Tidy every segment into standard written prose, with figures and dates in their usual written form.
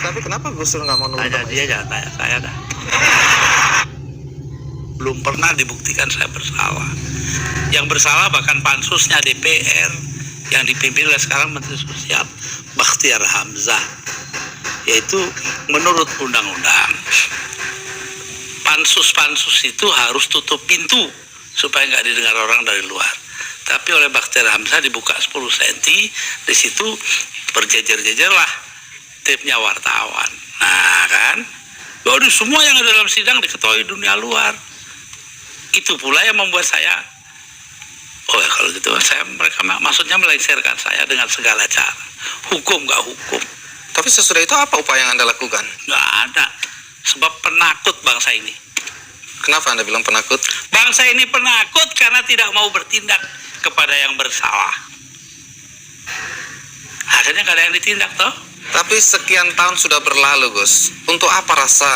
Tapi kenapa Gus Dur nggak mau nurut? Tanya dia, jangan tanya saya dah. Belum pernah dibuktikan saya bersalah. Yang bersalah bahkan pansusnya DPR yang dipimpin oleh sekarang Menteri Sosial Bachtiar Hamzah, yaitu menurut undang-undang pansus itu harus tutup pintu supaya nggak didengar orang dari luar. Tapi oleh Bachtiar Hamzah dibuka 10 cm, di situ berjejer-jejer lah tipnya wartawan. Nah kan, baru semua yang ada dalam sidang diketahui dunia luar. Itu pula yang membuat saya, oh ya kalau gitu mereka maksudnya melengsarkan saya dengan segala cara. Hukum nggak hukum. Tapi sesudah itu apa upaya yang Anda lakukan? Nggak ada. Sebab penakut bangsa ini. Kenapa Anda bilang penakut? Bangsa ini penakut karena tidak mau bertindak kepada yang bersalah. Akhirnya nggak ada yang ditindak toh. Tapi sekian tahun sudah berlalu, Gus. Untuk apa rasa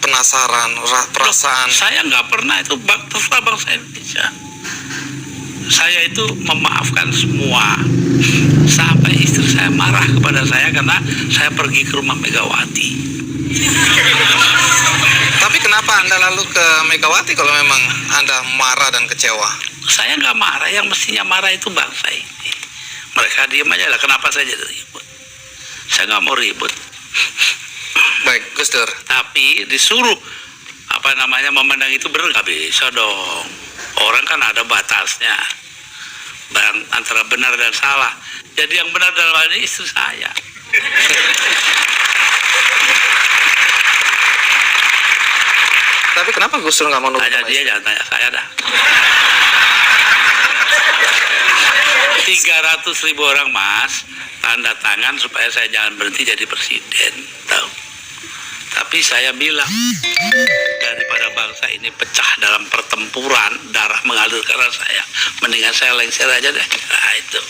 penasaran, perasaan? Saya nggak pernah itu terserah bangsa Indonesia. Saya itu memaafkan semua. Sampai istri saya marah kepada saya karena saya pergi ke rumah Megawati. Tapi kenapa Anda lalu ke Megawati kalau memang Anda marah dan kecewa? Saya nggak marah, yang mestinya marah itu bangsa ini. Mereka diam aja lah, kenapa saya jadi ribut? Saya nggak mau ribut. Baik, Gus Dur. Tapi disuruh memandang itu benar, nggak bisa dong. Orang kan ada batasnya, antara benar dan salah. Jadi yang benar dalam hal ini istri saya. Tapi kenapa Gus Dur nggak mau nurut? Tanya dia, jangan tanya saya dah. 300.000 orang mas tanda tangan supaya saya jangan berhenti jadi presiden, tahu? Tapi saya bilang, daripada bangsa ini pecah dalam pertempuran, darah mengalir karena saya, mendingan saya lengser aja deh. Nah itu.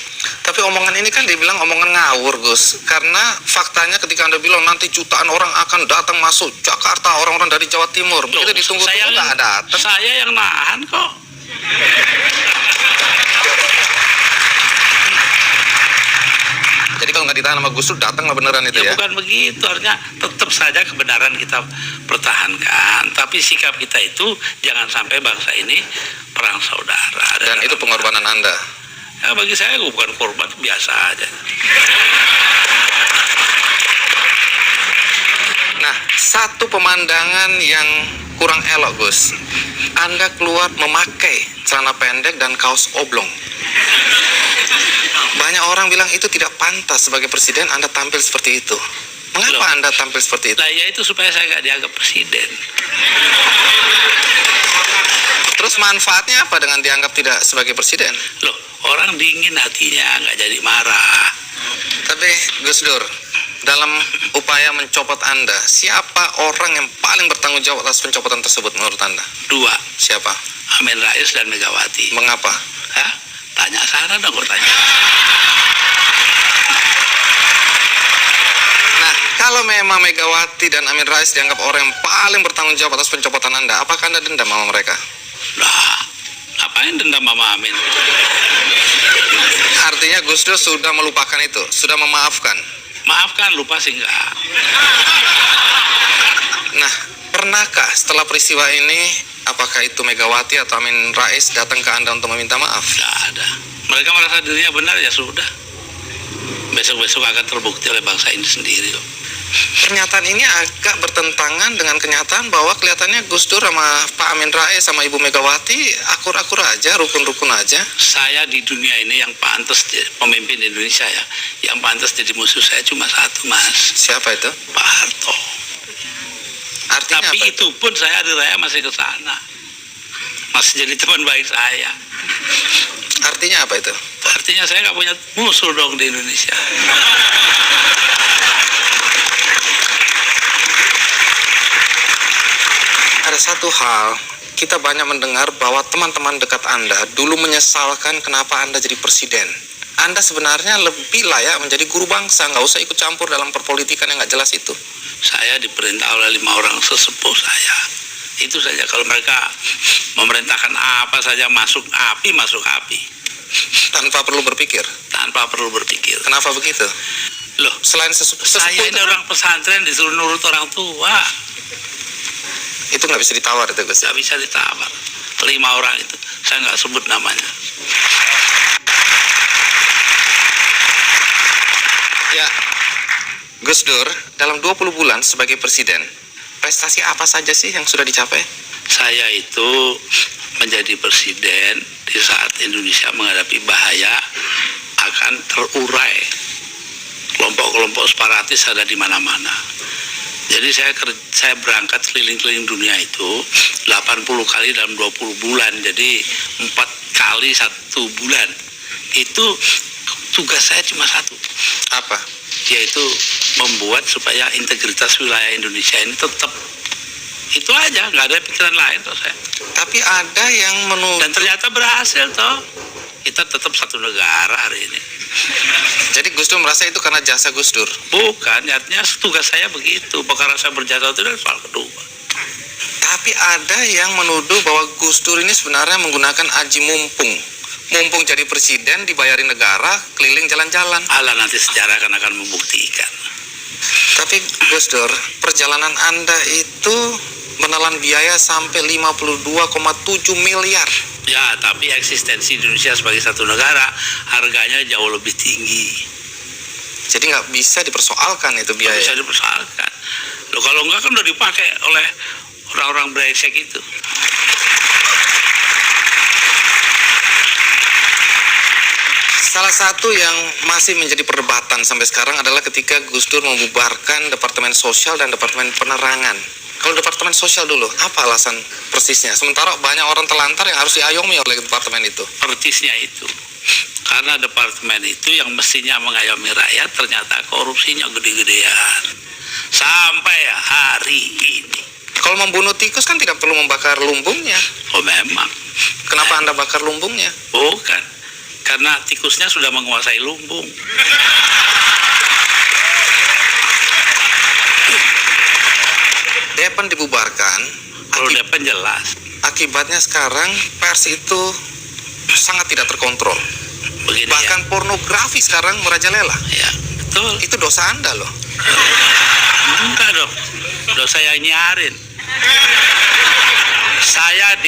Tapi omongan ini kan dibilang omongan ngawur, Gus. Karena faktanya ketika Anda bilang nanti jutaan orang akan datang masuk Jakarta, orang-orang dari Jawa Timur, begitu ditunggu-tunggu nggak datang. Saya yang nahan kok. Jadi kalau nggak ditahan sama Gus Dur, datang lah beneran itu ya? Bukan begitu, artinya tetap saja kebenaran kita pertahankan. Tapi sikap kita itu jangan sampai bangsa ini perang saudara. Dan itu pengorbanan Anda? Ya bagi saya bukan korban, biasa aja. Nah, satu pemandangan yang kurang elok, Gus. Anda keluar memakai celana pendek dan kaos oblong. Banyak orang bilang itu tidak pantas sebagai presiden Anda tampil seperti itu. Mengapa Anda tampil seperti itu? Nah ya itu supaya saya nggak dianggap presiden. Terus manfaatnya apa dengan dianggap tidak sebagai presiden? Loh, orang dingin hatinya, nggak jadi marah. Tapi Gus Dur, dalam upaya mencopot Anda, siapa orang yang paling bertanggung jawab atas pencopotan tersebut menurut Anda? 2. Siapa? Amin Rais dan Megawati. Mengapa? Hah? Tanya sana dong, gue tanya. Nah, kalau memang Megawati dan Amin Rais dianggap orang yang paling bertanggung jawab atas pencopotan Anda, apakah Anda dendam sama mereka? Nah, ngapain dendam sama Amin? Artinya Gus Dur sudah melupakan itu, sudah memaafkan. Maafkan, lupa sih enggak. Nah, pernahkah setelah peristiwa ini, apakah itu Megawati atau Amin Rais datang ke Anda untuk meminta maaf? Enggak ada. Mereka merasa dirinya benar, ya sudah. Besok-besok akan terbukti oleh bangsa ini sendiri kok. Pernyataan ini agak bertentangan dengan kenyataan bahwa kelihatannya Gus Dur sama Pak Amin Rais sama Ibu Megawati akur-akur aja, rukun-rukun aja. Saya di dunia ini yang pantas pemimpin Indonesia ya, yang pantas jadi musuh saya cuma satu, Mas. Siapa itu? Pak Harto. Artinya tapi apa itu pun saya hari raya masih ke sana, masih jadi teman baik saya. Artinya apa itu? Artinya saya nggak punya musuh dong di Indonesia. Ada satu hal, kita banyak mendengar bahwa teman-teman dekat Anda dulu menyesalkan kenapa Anda jadi presiden. Anda sebenarnya lebih layak menjadi guru bangsa, nggak usah ikut campur dalam perpolitikan yang nggak jelas itu. Saya diperintah oleh 5 orang sesepuh saya. Itu saja, kalau mereka memerintahkan apa saja masuk api, masuk api. Tanpa perlu berpikir. tanpa perlu berpikir. Kenapa begitu? Loh, Selain saya sesepuh ini itu, orang pesantren disuruh nurut orang tua, itu nggak bisa ditawar itu Gus. nggak bisa ditawar. 5 orang itu, saya nggak sebut namanya. Ya, Gus Dur, dalam 20 bulan sebagai presiden, prestasi apa saja sih yang sudah dicapai? Saya itu menjadi presiden di saat Indonesia menghadapi bahaya akan terurai. Kelompok-kelompok separatis ada di mana-mana. Jadi saya berangkat keliling-keliling dunia itu 80 kali dalam 20 bulan. Jadi 4 kali 1 bulan. Itu tugas saya cuma satu, Apa? yaitu membuat supaya integritas wilayah Indonesia ini tetap. Itu aja, nggak ada pikiran lain toh saya. Tapi ada yang Dan ternyata berhasil toh. Kita tetap satu negara hari ini. Jadi Gus Dur merasa itu karena jasa Gus Dur. Bukan, artinya tugas saya begitu. Perkara saya berjasa itu adalah soal kedua. Tapi ada yang menuduh bahwa Gus Dur ini sebenarnya menggunakan aji mumpung. Mumpung jadi presiden, dibayarin negara, keliling jalan-jalan. Allah nanti sejarah akan membuktikan. Tapi Gus Dur, perjalanan Anda itu menelan biaya sampai 52,7 miliar. Ya, tapi eksistensi Indonesia sebagai satu negara harganya jauh lebih tinggi. Jadi nggak bisa dipersoalkan itu Nggak biaya. bisa dipersoalkan. Loh, kalau enggak kan udah dipakai oleh orang-orang brengsek itu. Salah satu yang masih menjadi perdebatan sampai sekarang adalah ketika Gus Dur membubarkan Departemen Sosial dan Departemen Penerangan. Kalau Departemen Sosial dulu, apa alasan persisnya? Sementara banyak orang telantar yang harus diayomi oleh Departemen itu. Persisnya itu. Karena departemen itu yang mestinya mengayomi rakyat ternyata korupsinya gede-gedean. Sampai hari ini. Kalau membunuh tikus kan tidak perlu membakar lumbungnya. Oh memang. Kenapa Anda bakar lumbungnya? Bukan. Karena tikusnya sudah menguasai lumbung. Depan dibubarkan. Kalau Depen jelas. Akibatnya sekarang pers itu sangat tidak terkontrol. Begini Bahkan pornografi sekarang merajalela. ya. Betul. Itu dosa Anda loh. Enggak dong. Dosa yang nyarin. Saya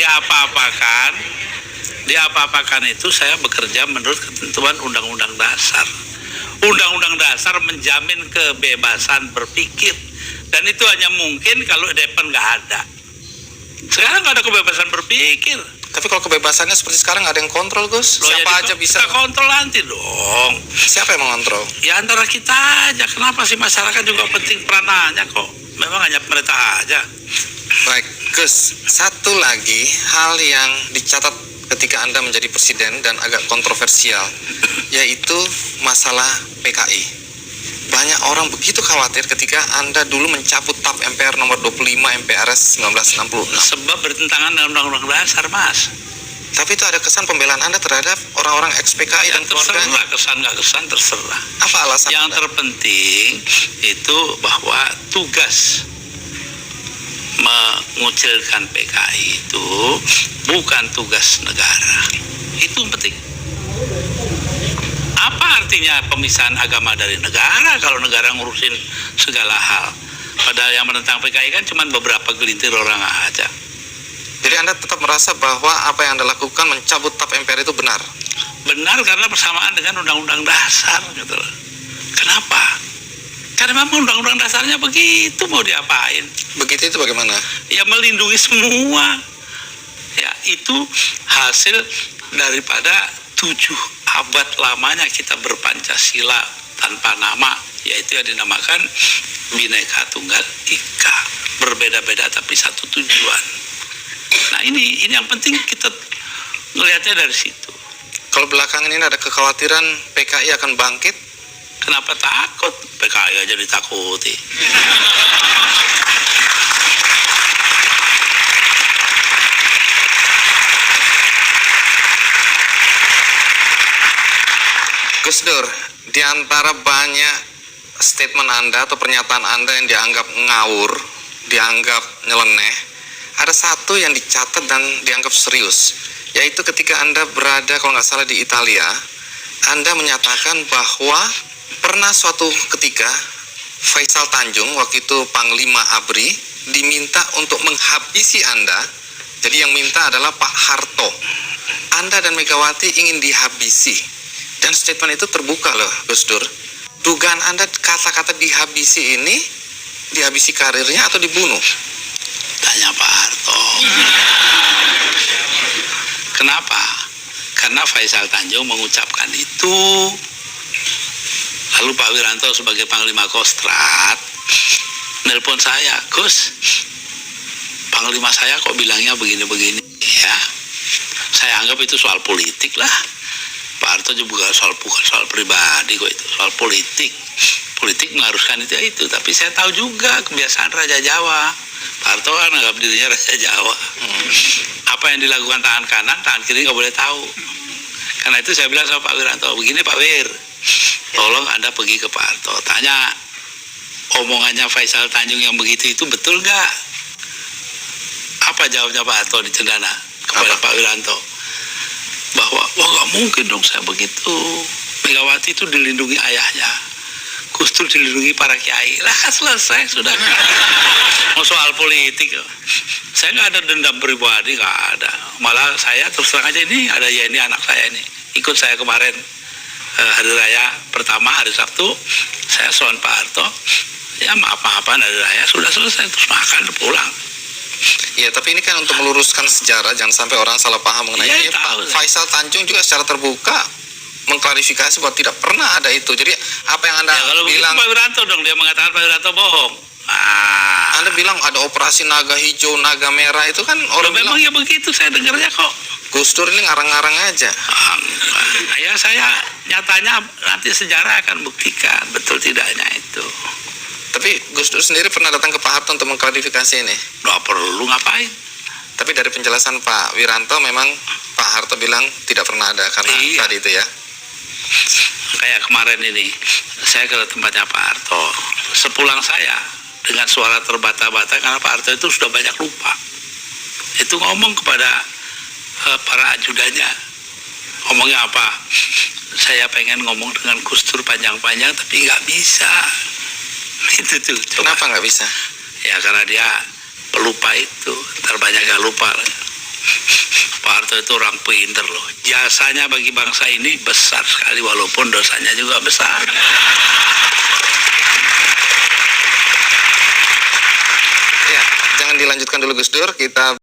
diapa-apakan itu saya bekerja menurut ketentuan Undang-Undang Dasar. Undang-Undang Dasar menjamin kebebasan berpikir. Dan itu hanya mungkin kalau Depen nggak ada. Sekarang nggak ada kebebasan berpikir. Tapi kalau kebebasannya seperti sekarang ada yang kontrol, Gus. Loh, Siapa ya aja bisa. kita kontrol nanti dong. Siapa yang mengontrol? Ya antara kita aja. Kenapa sih masyarakat juga penting peranannya kok? Memang hanya pemerintah aja. Baik, Gus. Satu lagi hal yang dicatat ketika Anda menjadi presiden dan agak kontroversial, yaitu masalah PKI. Banyak orang begitu khawatir ketika Anda dulu mencabut TAP MPR nomor 25 MPRS 1966. Sebab bertentangan dengan Undang-Undang Dasar, Mas. Tapi itu ada kesan pembelaan Anda terhadap orang-orang ex-PKI dan keluarganya. Terserah, kesan nggak kesan terserah. Apa alasan Yang Anda? terpenting itu bahwa tugas mengucilkan PKI itu bukan tugas negara. Itu yang penting. Apa artinya pemisahan agama dari negara kalau negara ngurusin segala hal? Padahal yang menentang PKI kan cuma beberapa gelintir orang aja. Jadi Anda tetap merasa bahwa apa yang Anda lakukan mencabut TAP MPR itu benar? Benar karena bersamaan dengan Undang-Undang Dasar gitu loh. Kenapa? Karena memang Undang-Undang Dasarnya begitu, mau diapain? Begitu itu bagaimana? Ya melindungi semua. Ya itu hasil daripada 7 abad lamanya kita berpancasila tanpa nama, yaitu yang dinamakan Bhinneka Tunggal Ika, berbeda-beda tapi satu tujuan. Nah ini yang penting kita melihatnya dari situ. Kalau belakangan ini ada kekhawatiran PKI akan bangkit, Kenapa takut? PKI aja ditakuti. Gus Dur, di antara banyak statement Anda atau pernyataan Anda yang dianggap ngawur, dianggap nyeleneh, ada satu yang dicatat dan dianggap serius, Yaitu ketika Anda berada, kalau nggak salah, di Italia, Anda menyatakan bahwa pernah suatu ketika Faisal Tanjung, waktu itu Panglima ABRI, diminta untuk menghabisi Anda. Jadi yang minta adalah Pak Harto. Anda dan Megawati ingin dihabisi. Dan statement itu terbuka loh, Gus Dur. Dugaan Anda kata-kata dihabisi ini, dihabisi karirnya atau dibunuh? Tanya Pak Harto. Kenapa? Karena Faisal Tanjung mengucapkan itu. Lalu Pak Wiranto sebagai Panglima Kostrad nelpon saya, Gus, Panglima saya kok bilangnya begini-begini ya. Saya anggap itu soal politik lah. Pak Harto juga bukan soal pribadi kok, itu soal politik. Politik mengharuskan itu. Tapi saya tahu juga kebiasaan Raja Jawa. Pak Harto kan anggap dirinya Raja Jawa. Apa yang dilakukan tangan kanan, tangan kiri nggak boleh tahu. Karena itu saya bilang sama Pak Wiranto, begini Pak Wir, tolong Anda pergi ke Pak Harto, tanya omongannya Faisal Tanjung yang begitu itu betul nggak? Apa jawabnya Pak Harto di Cendana kepada Pak Wiranto? Bahwa, wah nggak mungkin dong saya begitu. Megawati itu dilindungi ayahnya, Gus Dur dilindungi para kiai. Lah selesai sudah. Mau soal politik, saya nggak ada dendam pribadi, nggak ada. Malah saya terus terang aja, ini ada ya, ini anak saya ini ikut saya kemarin hari raya pertama, hari Sabtu, saya soal Pak Harto, ya maaf-maafan hari raya, sudah selesai, terus makan, pulang. Ya, tapi ini kan untuk meluruskan sejarah, jangan sampai orang salah paham mengenai Iya, ini. tahu, Pak Faisal Tanjung juga secara terbuka mengklarifikasi bahwa tidak pernah ada itu. Jadi apa yang Anda Ya, kalau bilang, begitu Pak Wiranto dong, dia mengatakan Pak Wiranto bohong. Anda bilang ada operasi naga hijau, naga merah, itu kan orang bilang Memang ya begitu, saya dengarnya kok. Gus Dur ini ngarang-ngarang aja. Ya saya nyatanya nanti sejarah akan buktikan betul tidaknya itu. Tapi Gus Dur sendiri pernah datang ke Pak Harto untuk mengklarifikasi ini. Nggak perlu ngapain. Tapi dari penjelasan Pak Wiranto memang Pak Harto bilang tidak pernah ada karena Iya. tadi itu ya. Kayak kemarin ini, saya ke tempatnya Pak Harto. Sepulang saya dengan suara terbata-bata karena Pak Harto itu sudah banyak lupa. Itu ngomong kepada para ajudannya. Ngomongnya apa? Saya pengen ngomong dengan Gus Dur panjang-panjang tapi nggak bisa. Itu tuh. Coba. Kenapa nggak bisa? Ya karena dia pelupa itu, terbanyak gak lupa. Pak Harto itu orang pinter loh. Jasanya bagi bangsa ini besar sekali walaupun dosanya juga besar. Ya, jangan dilanjutkan dulu Gus Dur, kita